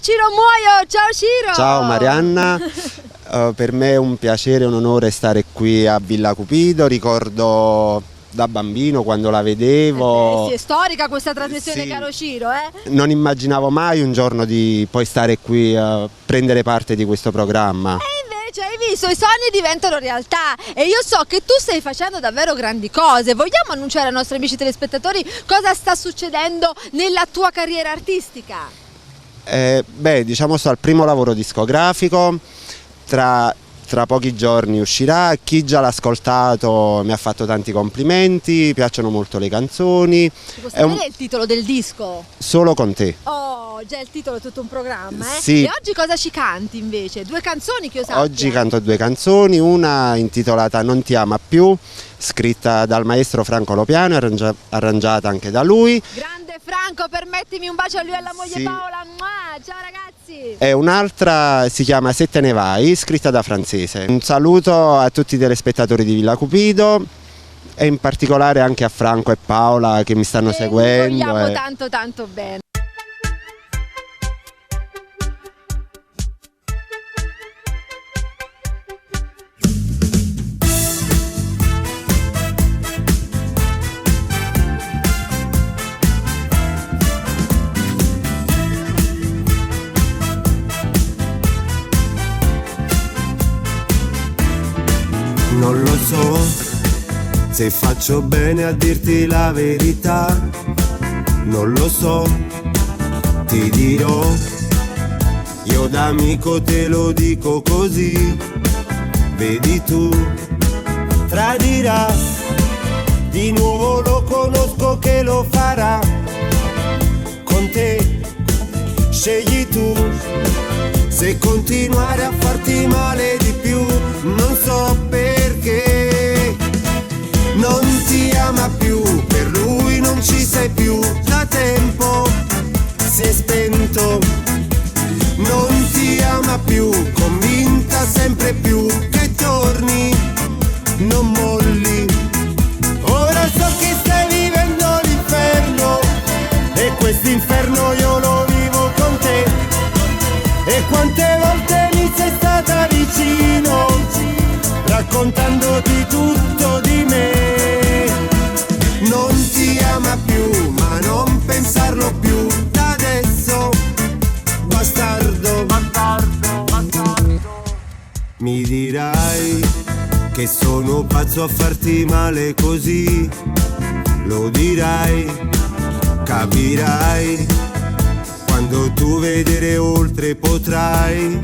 Ciro Muoio, ciao Ciro! Ciao Marianna, per me è un piacere e un onore stare qui a Villa Cupido, ricordo da bambino quando la vedevo. Sì, è storica questa trasmissione, Sì. caro Ciro, Non immaginavo mai un giorno di poi stare qui a prendere parte di questo programma. Invece hai visto, i sogni diventano realtà e io so che tu stai facendo davvero grandi cose. Vogliamo annunciare ai nostri amici telespettatori cosa sta succedendo nella tua carriera artistica? Diciamo sto al primo lavoro discografico, tra pochi giorni uscirà. Chi già l'ha ascoltato mi ha fatto tanti complimenti, piacciono molto le canzoni. Ti posso sapere il titolo del disco? Solo con te. Oh, già il titolo è tutto un programma, Sì. E oggi cosa ci canti invece? 2 canzoni che io sappia. Oggi canto 2 canzoni, una intitolata Non ti ama più, scritta dal maestro Franco Lopiano e arrangiata anche da lui. Grande Franco, permettimi un bacio a lui e alla moglie Sì. Paola. Mua! Ciao ragazzi! E un'altra si chiama Se te ne vai, scritta da Francese. Un saluto a tutti i telespettatori di Villa Cupido e in particolare anche a Franco e Paola che mi stanno seguendo. Ti vogliamo tanto tanto bene. Non lo so se faccio bene a dirti la verità, non lo so, ti dirò, io da amico te lo dico così, vedi tu, tradirà, di nuovo lo conosco che lo farà, con te scegli tu, se continuare a farti male di più, non so perché, non ti ama più, per lui non ci sei più, da tempo si è spento, non ti ama più, convinta sempre più che torni, non molli, ora so che stai vivendo l'inferno, e quest'inferno io lo vivo con te, e quante volte mi sei stata vicino, raccontandoti tutto di me. Non ti ama più, ma non pensarlo più, da adesso, bastardo, bastardo, bastardo. Mi dirai che sono pazzo a farti male così, lo dirai, capirai, quando tu vedere oltre potrai,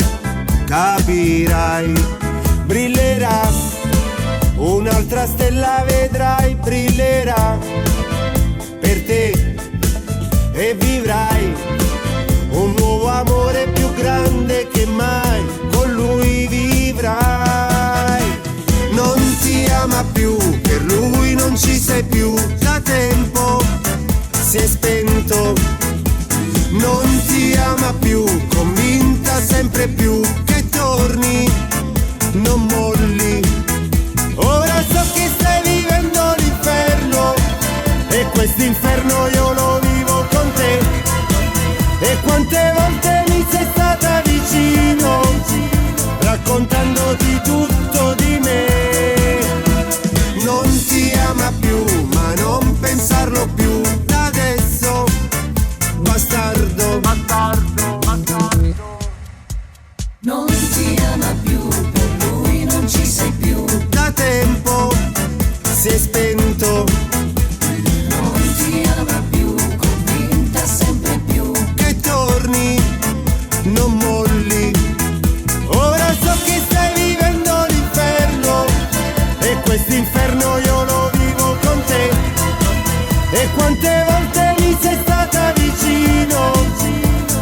capirai, brillerà, un'altra stella vedrai, brillerà per te e vivrai un nuovo amore più grande che mai, con lui vivrai. Non ti ama più, per lui non ci sei più, da tempo si è spento, non ti ama più, convinta sempre più che torni, non molli, ora so che stai vivendo l'inferno, e quest'inferno io lo vivo con te, e quante volte mi sei stata vicino, raccontandoti tutto di me. Non ti ama più, ma non pensarlo più, da adesso, bastardo, bastardo, bastardo. Non ti ama più, per lui non ci sei più, Da tempo si è spento, non ti ama più, convinta sempre più, che torni, non molli, ora so che stai vivendo l'inferno, e quest'inferno io lo vivo con te, e quante volte mi sei stata vicino,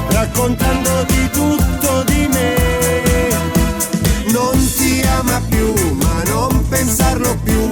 raccontandoti tutto di me. Non ti ama più, ma non pensarlo più,